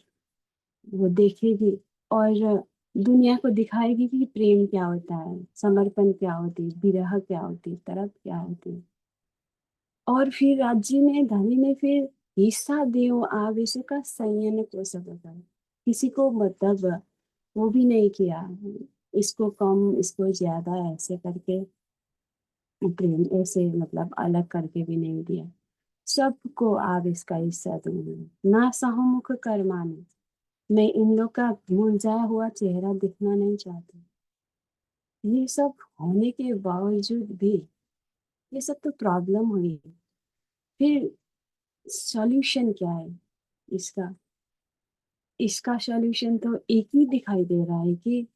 वो देखेगी और दुनिया को दिखाएगी कि प्रेम क्या होता है, समर्पण क्या होती है, विरह क्या होती है, तड़प क्या होती है। और फिर राज्य ने, धनी ने फिर हिस्सा देव आवश्यक संयन को सब कर, किसी को मतलब वो भी नहीं किया, इसको कम इसको ज्यादा ऐसे करके प्रेम ऐसे मतलब अलग करके भी नहीं दिया। सबको आप इसका हिस्सा दूंगी, ना सहमुख कर्माने, मैं इन लोग का मुरझाया हुआ चेहरा दिखना नहीं चाहती। ये सब होने के बावजूद भी ये सब तो प्रॉब्लम हुई। फिर सॉल्यूशन क्या है इसका? इसका सॉल्यूशन तो एक ही दिखाई दे रहा है कि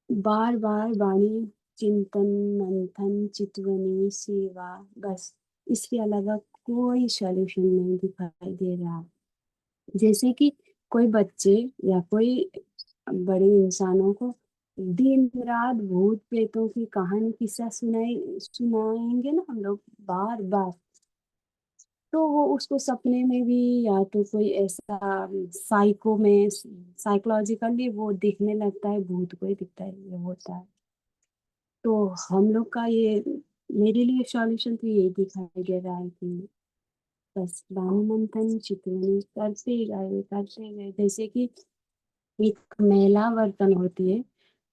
बार बार वाणी, चिंतन, मंथन, चितवनी, सेवा, बस। इसके अलावा कोई सॉल्यूशन नहीं दिखाई दे रहा। जैसे कि कोई बच्चे या कोई बड़े इंसानों को दिन रात भूत प्रेतों की कहानी किस्सा सुनाएंगे ना हम लोग बार बार, तो वो उसको सपने में भी या तो कोई ऐसा साइको में साइकोलॉजिकली वो दिखने लगता है, भूत कोई दिखता है, ये होता है। तो हम लोग का ये, मेरे लिए सॉल्यूशन तो यही दिखाई दे रहा है कि बस वाणी मंथन चितवनी करते गए, जैसे कि एक मैला बर्तन होती है,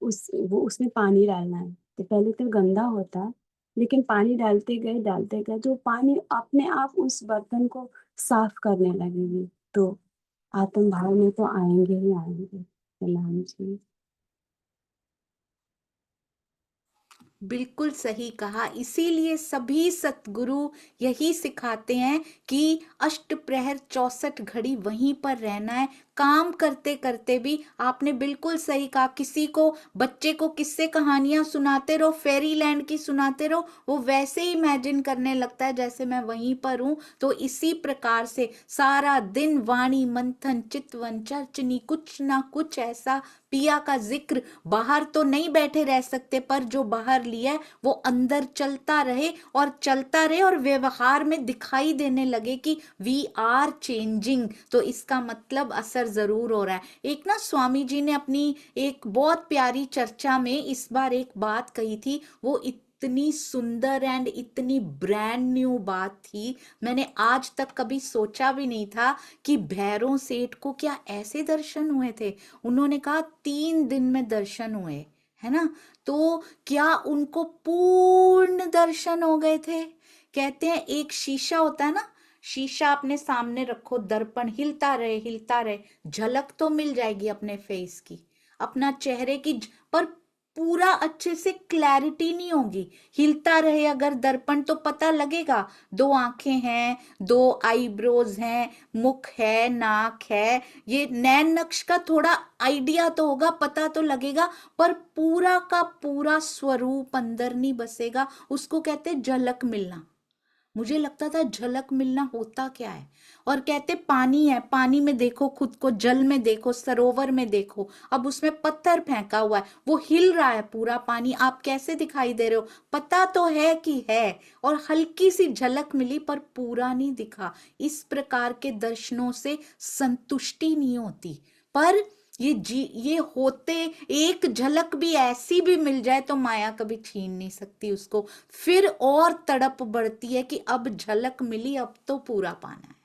वो उसमें पानी डालना है, तो पहले तो गंदा होता है, लेकिन पानी डालते गए तो पानी अपने आप उस बर्तन को साफ करने लगेगी। तो आत्म भाव में तो आएंगे ही आएंगे। सलाम जी। बिल्कुल सही कहा। इसीलिए सभी सतगुरु यही सिखाते हैं कि अष्ट प्रहर 64 घड़ी वहीं पर रहना है, काम करते करते भी। आपने बिल्कुल सही कहा, किसी को, बच्चे को किस्से कहानियां सुनाते रहो, फेरी लैंड की सुनाते रहो, वो वैसे ही इमेजिन करने लगता है जैसे मैं वहीं पर हूं। तो इसी प्रकार से सारा दिन वाणी मंथन चितवन चर्चनी, कुछ ना कुछ ऐसा पिया का जिक्र, बाहर तो नहीं बैठे रह सकते, पर जो बाहर लिया है वो अंदर चलता रहे और व्यवहार में दिखाई देने लगे कि वी आर चेंजिंग। तो इसका मतलब असर जरूर हो रहा है। एक ना स्वामी जी ने अपनी एक बहुत प्यारी चर्चा में इस बार एक बात कही थी, वो इतनी सुंदर एंड इतनी ब्रांड न्यू बात थी, मैंने आज तक कभी सोचा भी नहीं था कि भैरव सेठ को क्या ऐसे दर्शन हुए थे। उन्होंने कहा 3 दिन में दर्शन हुए, है ना। तो क्या उनको पूर्ण दर्शन हो गए थे? कहते हैं एक शीशा होता है ना, शीशा अपने सामने रखो, दर्पण हिलता रहे, झलक तो मिल जाएगी अपने फेस की, अपना चेहरे की, पर पूरा अच्छे से क्लैरिटी नहीं होगी। हिलता रहे अगर दर्पण तो पता लगेगा 2 आंखें हैं, 2 आईब्रोज हैं, मुख है, नाक है, ये नैन नक्श का थोड़ा आइडिया तो होगा, पता तो लगेगा, पर पूरा का पूरा स्वरूप अंदर नहीं बसेगा। उसको कहते झलक मिलना। मुझे लगता था झलक मिलना होता क्या है। और कहते पानी है, पानी में देखो खुद को, जल में देखो, सरोवर में देखो, अब उसमें पत्थर फेंका हुआ है, वो हिल रहा है पूरा पानी, आप कैसे दिखाई दे रहे हो? पता तो है कि है, और हल्की सी झलक मिली पर पूरा नहीं दिखा। इस प्रकार के दर्शनों से संतुष्टि नहीं होती, पर ये होते, एक झलक भी ऐसी भी मिल जाए तो माया कभी छीन नहीं सकती उसको। फिर और तड़प बढ़ती है कि अब झलक मिली, अब तो पूरा पाना है।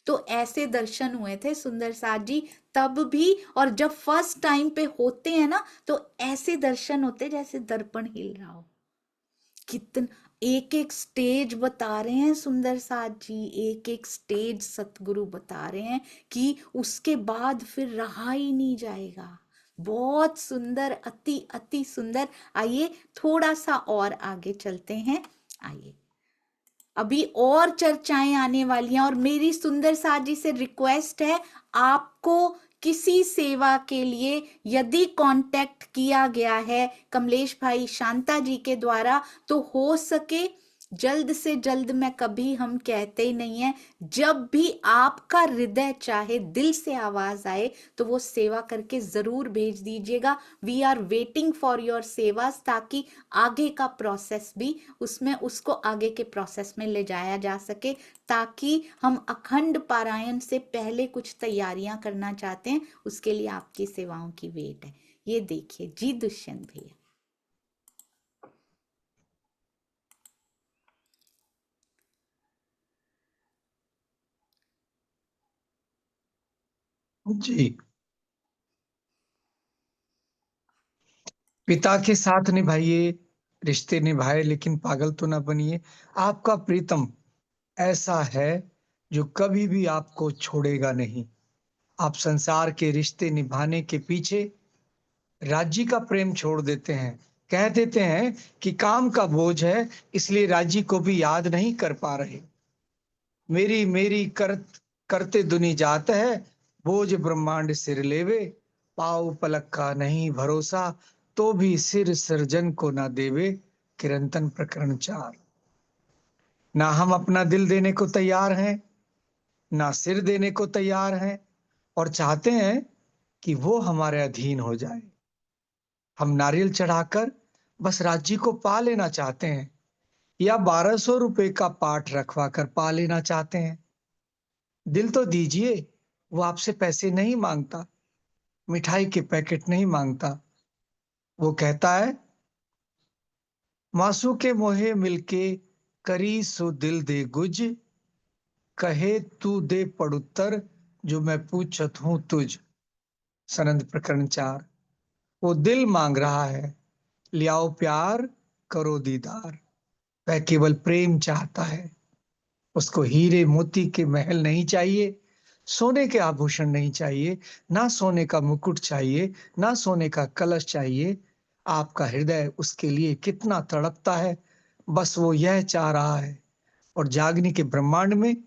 तो ऐसे दर्शन हुए थे सुंदर साथ जी तब भी, और जब फर्स्ट टाइम पे होते हैं ना तो ऐसे दर्शन होते जैसे दर्पण हिल रहा हो। कितना एक एक स्टेज बता रहे हैं सुंदर साथ जी, एक एक स्टेज सतगुरु बता रहे हैं कि उसके बाद फिर रहा ही नहीं जाएगा। बहुत सुंदर, अति अति सुंदर। आइए थोड़ा सा और आगे चलते हैं। आइए, अभी और चर्चाएं आने वाली हैं, और मेरी सुंदर साथ जी से रिक्वेस्ट है, आपको किसी सेवा के लिए यदि कांटेक्ट किया गया है कमलेश भाई शांता जी के द्वारा, तो हो सके जल्द से जल्द, मैं कभी हम कहते ही नहीं है, जब भी आपका हृदय चाहे, दिल से आवाज आए, तो वो सेवा करके जरूर भेज दीजिएगा। We are waiting for your सेवास, ताकि आगे का प्रोसेस भी, उसमें उसको आगे के प्रोसेस में ले जाया जा सके, ताकि हम अखंड पारायण से पहले कुछ तैयारियां करना चाहते हैं, उसके लिए आपकी सेवाओं की वेट है। ये देखिए जी दुष्यंत भैया। जी, पिता के साथ निभाइए, रिश्ते निभाए, लेकिन पागल तो ना बनिए। आपका प्रीतम ऐसा है जो कभी भी आपको छोड़ेगा नहीं। आप संसार के रिश्ते निभाने के पीछे राज्य का प्रेम छोड़ देते हैं, कह देते हैं कि काम का बोझ है, इसलिए राज्य को भी याद नहीं कर पा रहे। मेरी मेरी करते दुनी जात है, बोझ ब्रह्मांड सिर लेवे, पाव पलक का नहीं भरोसा, तो भी सिर सर्जन को ना देवे। किरंतन प्रकरण 4। ना हम अपना दिल देने को तैयार हैं, ना सिर देने को तैयार हैं, और चाहते हैं कि वो हमारे अधीन हो जाए। हम नारियल चढ़ाकर बस राज्य को पा लेना चाहते हैं, या 1200 रुपए का पाठ रखवा कर पा लेना चाहते हैं? दिल तो दीजिए, वो आपसे पैसे नहीं मांगता, मिठाई के पैकेट नहीं मांगता। वो कहता है, मासू के मोहे मिलके करी सो दिल दे गुज, कहे तू दे पड़ुत्तर जो मैं पूछत हूं तुझ। सनंद प्रकरण 4। वो दिल मांग रहा है, लियाओ प्यार, करो दीदार। वह केवल प्रेम चाहता है। उसको हीरे मोती के महल नहीं चाहिए, सोने के आभूषण नहीं चाहिए, ना सोने का मुकुट चाहिए, ना सोने का कलश चाहिए। आपका हृदय उसके लिए कितना तड़पता है, बस वो यह चाह रहा है। और जागने के ब्रह्मांड में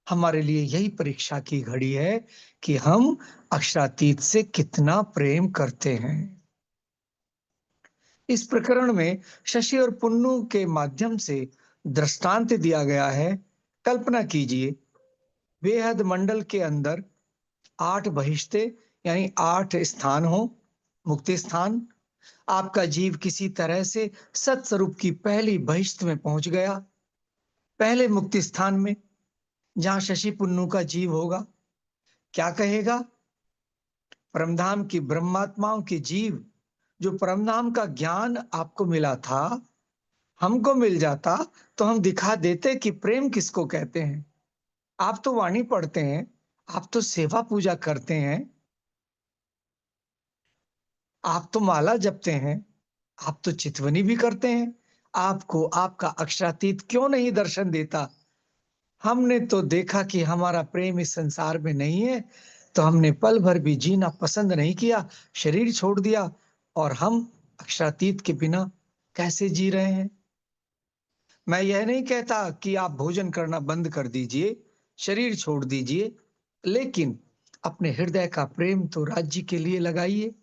हमारे लिए यही परीक्षा की घड़ी है कि हम अक्षरातीत से कितना प्रेम करते हैं। इस प्रकरण में शशि और पुन्नू के माध्यम से दृष्टांत दिया गया है। कल्पना कीजिए, बेहद मंडल के अंदर 8 बहिश्ते यानी 8 स्थान हो, मुक्ति स्थान। आपका जीव किसी तरह से सत्स्वरूप की पहली बहिश्त में पहुंच गया, पहले मुक्ति स्थान में, जहां शशि पुन्नू का जीव होगा। क्या कहेगा? परमधाम की ब्रह्मात्माओं के जीव, जो परमधाम का ज्ञान आपको मिला था, हमको मिल जाता तो हम दिखा देते कि प्रेम किसको कहते हैं। आप तो वाणी पढ़ते हैं, आप तो सेवा पूजा करते हैं, आप तो माला जपते हैं, आप तो चितवनी भी करते हैं। आपको आपका अक्षरातीत क्यों नहीं दर्शन देता? हमने तो देखा कि हमारा प्रेम इस संसार में नहीं है, तो हमने पल भर भी जीना पसंद नहीं किया, शरीर छोड़ दिया। और हम अक्षरातीत के बिना कैसे जी रहे हैं? मैं यह नहीं कहता कि आप भोजन करना बंद कर दीजिए, शरीर छोड़ दीजिए, लेकिन अपने हृदय का प्रेम तो राज्य के लिए लगाइए।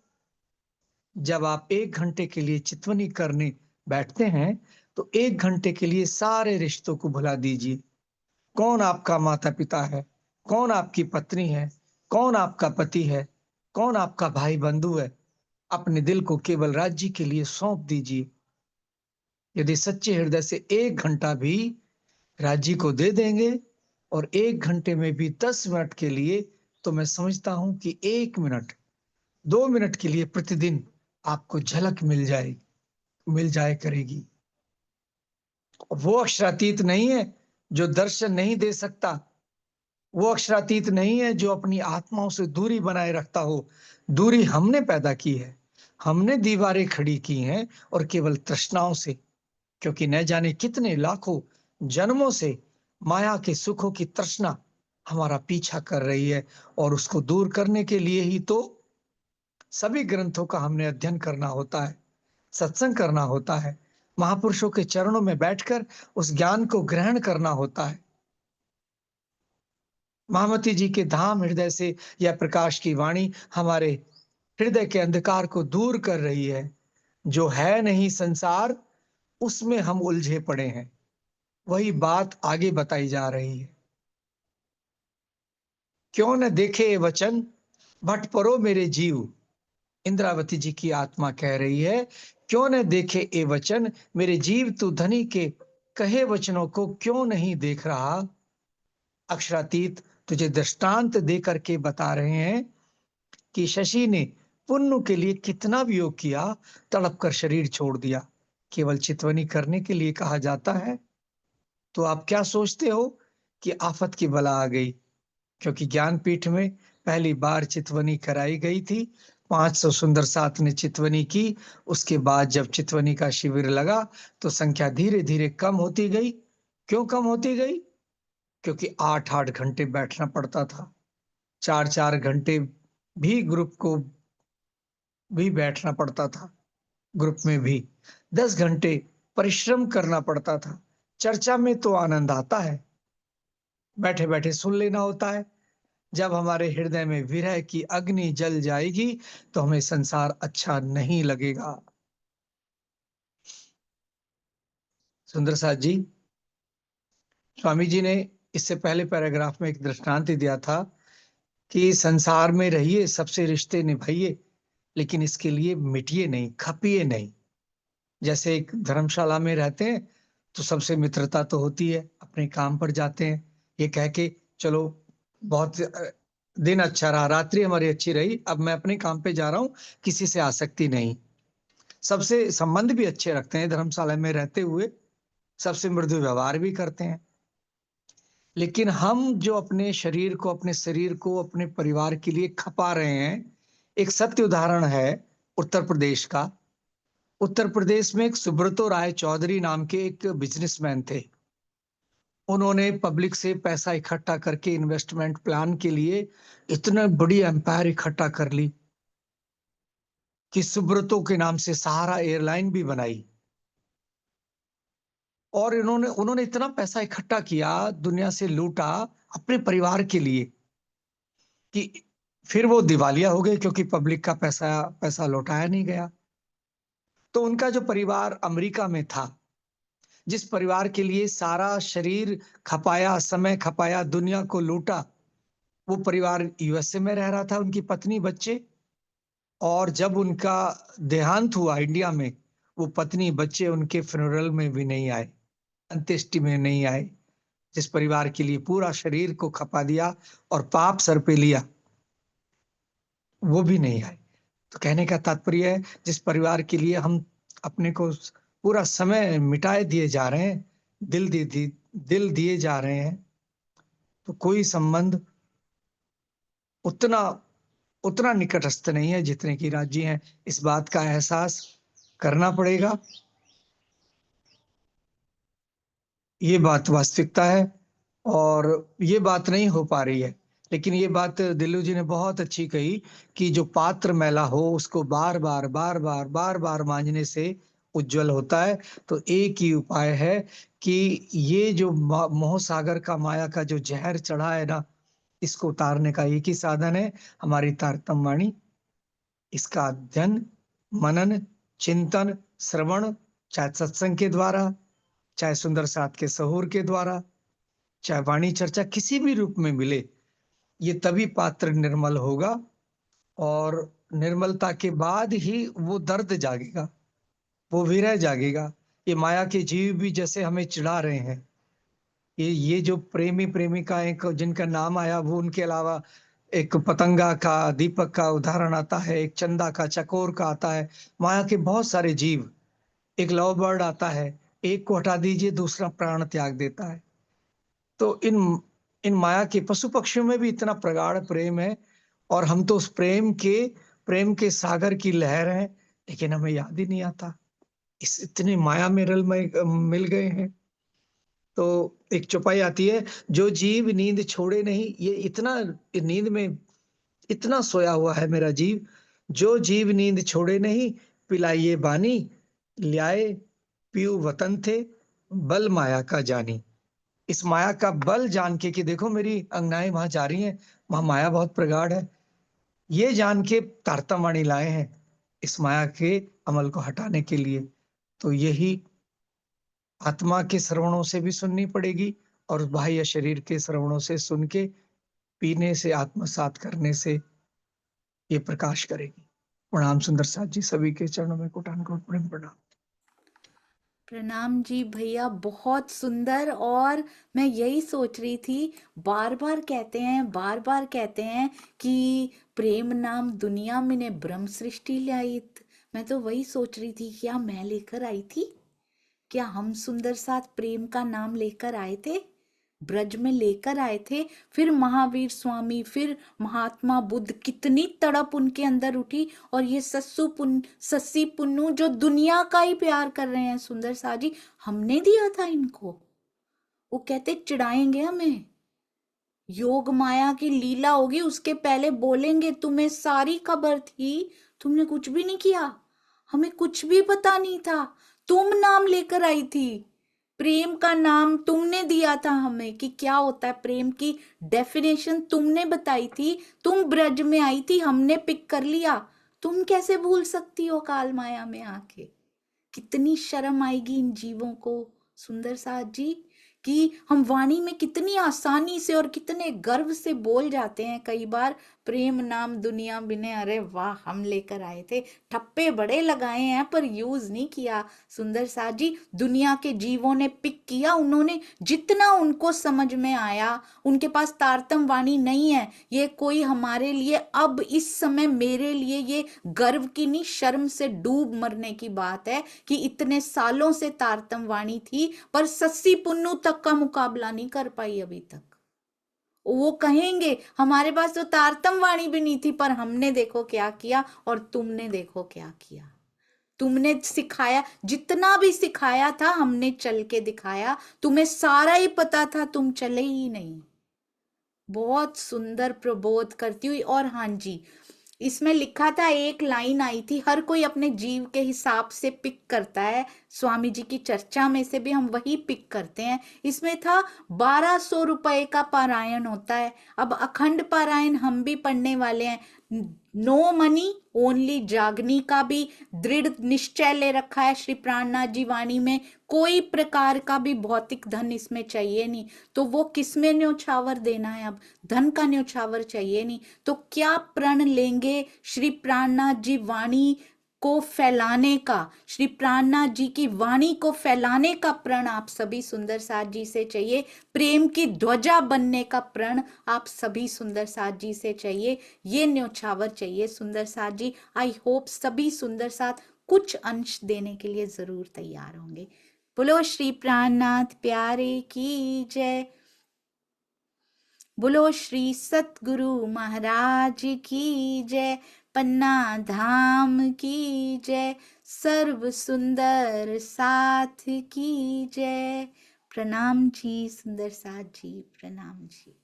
जब आप 1 घंटे के लिए चितवनी करने बैठते हैं, तो 1 घंटे के लिए सारे रिश्तों को भुला दीजिए। कौन आपका माता-पिता है, कौन आपकी पत्नी है, कौन आपका पति है, कौन आपका भाई-बंधु है, अपने दिल को केवल राज्य के लिए सौंप दीजिए। यदि सच्चे हृदय से 1 घंटा भी राज्य को दे देंगे, और 1 घंटे में भी 10 मिनट के लिए, तो मैं समझता हूं कि 1 मिनट, 2 मिनट के लिए प्रतिदिन आपको झलक मिल जाए करेगी। वो अक्षरातीत नहीं है जो दर्शन नहीं दे सकता। वो अक्षरातीत नहीं है जो अपनी आत्माओं से दूरी बनाए रखता हो। दूरी हमने पैदा की है, हमने दीवारें खड़ी की हैं, और केवल तृष्णाओं से, क्योंकि न जाने कितने लाखों जन्मों से माया के सुखों की तृष्णा हमारा पीछा कर रही है। और उसको दूर करने के लिए ही तो सभी ग्रंथों का हमने अध्ययन करना होता है, सत्संग करना होता है, महापुरुषों के चरणों में बैठकर उस ज्ञान को ग्रहण करना होता है। महामती जी के धाम हृदय से यह प्रकाश की वाणी हमारे हृदय के अंधकार को दूर कर रही है। जो है नहीं संसार, उसमें हम उलझे पड़े हैं। वही बात आगे बताई जा रही है। क्यों न देखे ये वचन, भट परो मेरे जीव। इंद्रावती जी की आत्मा कह रही है, क्यों न देखे ये वचन मेरे जीव, तू धनी के कहे वचनों को क्यों नहीं देख रहा? अक्षरातीत तुझे दृष्टांत दे करके बता रहे हैं कि शशि ने पुन्नु के लिए कितना वियोग किया, तड़प कर शरीर छोड़ दिया, केवल चितवनी करने के लिए कहा जाता है। तो आप क्या सोचते हो कि आफत की बला आ गई? क्योंकि ज्ञानपीठ में पहली बार चितवनी कराई गई थी, 500 सुंदर साथ ने चितवनी की। उसके बाद जब चितवनी का शिविर लगा, तो संख्या धीरे धीरे कम होती गई। क्यों कम होती गई? क्योंकि 8-8 घंटे बैठना पड़ता था, 4-4 घंटे भी ग्रुप को भी बैठना पड़ता था, ग्रुप में भी 10 घंटे परिश्रम करना पड़ता था। चर्चा में तो आनंद आता है, बैठे बैठे सुन लेना होता है। जब हमारे हृदय में विरह की अग्नि जल जाएगी, तो हमें संसार अच्छा नहीं लगेगा। सुंदर साथ जी, स्वामी जी ने इससे पहले पैराग्राफ में एक दृष्टांत दिया था कि संसार में रहिए, सबसे रिश्ते निभाइए, लेकिन इसके लिए मिटिए नहीं, खपिए नहीं। जैसे एक धर्मशाला में रहते हैं, तो सबसे मित्रता तो होती है, अपने काम पर जाते हैं ये कह के चलो बहुत दिन अच्छा रहा, रात्रि हमारी अच्छी रही, अब मैं अपने काम पे जा रहा हूँ, किसी से आसक्ति नहीं। सबसे संबंध भी अच्छे रखते हैं धर्मशाला में रहते हुए, सबसे मृदु व्यवहार भी करते हैं। लेकिन हम जो अपने शरीर को, अपने शरीर को अपने परिवार के लिए खपा रहे हैं, एक सत्य उदाहरण है उत्तर प्रदेश का। उत्तर प्रदेश में एक सुब्रतो राय चौधरी नाम के एक बिजनेसमैन थे। उन्होंने पब्लिक से पैसा इकट्ठा करके इन्वेस्टमेंट प्लान के लिए इतने बड़ी एम्पायर इकट्ठा कर ली कि सुब्रतो के नाम से सहारा एयरलाइन भी बनाई। और इन्होंने उन्होंने इतना पैसा इकट्ठा किया, दुनिया से लूटा अपने परिवार के लिए, कि फिर वो दिवालिया हो गए क्योंकि पब्लिक का पैसा लौटाया नहीं गया। तो उनका जो परिवार अमेरिका में था, जिस परिवार के लिए सारा शरीर खपाया, समय खपाया, दुनिया को लूटा, वो परिवार यूएसए में रह रहा था, उनकी पत्नी बच्चे। और जब उनका देहांत हुआ इंडिया में, वो पत्नी बच्चे उनके फ्यूनरल में भी नहीं आए, अंत्येष्टि में नहीं आए। जिस परिवार के लिए पूरा शरीर को खपा दिया और पाप सर पे लिया, वो भी नहीं आए। तो कहने का तात्पर्य है, जिस परिवार के लिए हम अपने को पूरा समय मिटाए दिए जा रहे हैं, दिल दिए जा रहे हैं, तो कोई संबंध उतना उतना निकटस्थ नहीं है जितने की राज्य हैं। इस बात का एहसास करना पड़ेगा। ये बात वास्तविकता है और ये बात नहीं हो पा रही है। लेकिन ये बात दिल्लू जी ने बहुत अच्छी कही कि जो पात्र मैला हो उसको बार बार मांजने से उज्जवल होता है। तो एक ही उपाय है कि ये जो मोह सागर का, माया का जो जहर चढ़ा है ना, इसको उतारने का एक ही साधन है, हमारी तारतम वाणी। इसका अध्ययन, मनन, चिंतन, श्रवण, चाहे सत्संग के द्वारा, चाहे सुंदर साथ के सहूर के द्वारा, चाहे वाणी चर्चा किसी भी रूप में मिले, ये तभी पात्र निर्मल होगा। और निर्मलता के बाद ही वो दर्द जागेगा, वो विरह जागेगा। ये माया के जीव भी जैसे हमें चिढ़ा रहे हैं, ये जो प्रेमी प्रेमिकाएं को जिनका नाम आया, वो उनके अलावा एक पतंगा का, दीपक का उदाहरण आता है, एक चंदा का, चकोर का आता है। माया के बहुत सारे जीव, एक लव बर्ड आता है, एक को हटा दीजिए दूसरा प्राण त्याग देता है। तो इन माया के पशु पक्षियों में भी इतना प्रगाढ़ प्रेम है, और हम तो उस प्रेम के सागर की लहर हैं, लेकिन हमें याद ही नहीं आता, इस इतनी माया में मिल गए हैं। तो एक चौपाई आती है, जो जीव नींद छोड़े नहीं, ये इतना नींद में इतना सोया हुआ है मेरा जीव, जो जीव नींद छोड़े नहीं, पिलाइए बानी, ल्याए पीऊ वतन थे, बल माया का जानी। इस माया का बल जान के कि देखो मेरी अंगनाएं वहां जा रही हैं, वहां माया बहुत प्रगाढ़ है, ये जान के तारतमवाणी लाए हैं इस माया के अमल को हटाने के लिए। तो यही आत्मा के श्रवणों से भी सुननी पड़ेगी, और बाह्य शरीर के श्रवणों से सुन के, पीने से, आत्मसात करने से ये प्रकाश करेगी। प्रणाम सुंदर साथ जी, सभी के चरणों में कोटानुकोट प्रेम प्रणाम। प्रणाम जी भैया, बहुत सुंदर। और मैं यही सोच रही थी, बार बार कहते हैं कि प्रेम नाम दुनिया में ने ब्रह्म सृष्टि ल्याइत। मैं तो वही सोच रही थी, क्या मैं लेकर आई थी? क्या हम सुंदर साथ प्रेम का नाम लेकर आए थे, ब्रज में लेकर आए थे? फिर महावीर स्वामी, फिर महात्मा बुद्ध, कितनी तड़प उनके अंदर उठी। और ये सस्सी पुन्नू जो दुनिया का ही प्यार कर रहे हैं, सुंदर सा जी, हमने दिया था इनको। वो कहते चिढ़ाएंगे हमें, योग माया की लीला होगी, उसके पहले बोलेंगे तुम्हें सारी खबर थी, तुमने कुछ भी नहीं किया, हमें कुछ भी पता नहीं था, तुम नाम लेकर आई थी, प्रेम का नाम तुमने दिया था हमें कि क्या होता है प्रेम की डेफिनेशन तुमने बताई थी, तुम ब्रज में आई थी, हमने पिक कर लिया। तुम कैसे भूल सकती हो काल माया में आके? कितनी शर्म आएगी इन जीवों को, सुंदर साथ जी, कि हम वाणी में कितनी आसानी से और कितने गर्व से बोल जाते हैं कई बार, प्रेम नाम दुनिया बिने, अरे वाह, हम लेकर आए थे, ठप्पे बड़े लगाए हैं पर यूज नहीं किया। सुंदर साथ जी, दुनिया के जीवों ने पिक किया, उन्होंने जितना उनको समझ में आया, उनके पास तारतम वाणी नहीं है। ये कोई हमारे लिए अब इस समय मेरे लिए ये गर्व की नहीं, शर्म से डूब मरने की बात है कि इतने सालों से तारतम वाणी थी पर सस्सी पुन्नू तक का मुकाबला नहीं कर पाई अभी तक। वो कहेंगे हमारे पास तो तारतम वाणी भी नहीं थी, पर हमने देखो क्या किया और तुमने देखो क्या किया। तुमने सिखाया, जितना भी सिखाया था हमने चल के दिखाया, तुम्हें सारा ही पता था, तुम चले ही नहीं। बहुत सुंदर प्रबोध करती हुई। और हाँ जी, इसमें लिखा था, एक लाइन आई थी, हर कोई अपने जीव के हिसाब से पिक करता है, स्वामी जी की चर्चा में से भी हम वही पिक करते हैं। इसमें था 1200 रुपए का पारायण होता है। अब अखंड पारायण हम भी पढ़ने वाले हैं। नो मनी ओनली जागनी का भी दृढ़ निश्चय ले रखा है श्री प्राणनाथ जी वाणी में। कोई प्रकार का भी भौतिक धन इसमें चाहिए नहीं। तो वो किसमें न्योछावर देना है? अब धन का न्योछावर चाहिए नहीं, तो क्या प्रण लेंगे श्री प्राणनाथ जी वाणी को फैलाने का, श्री प्राणनाथ जी की वाणी को फैलाने का प्रण आप सभी सुंदर साथ जी से चाहिए। प्रेम की ध्वजा बनने का प्रण आप सभी सुंदर साथ जी से चाहिए। ये न्योछावर चाहिए सुंदर साथ जी। आई होप सभी सुंदर साथ कुछ अंश देने के लिए जरूर तैयार होंगे। बोलो श्री प्राणनाथ प्यारे की जय। बोलो श्री सतगुरु महाराज की जय। पन्ना धाम की जय। सर्व सुंदर साथ की जय। प्रणाम जी सुंदर साथ जी, प्रणाम जी।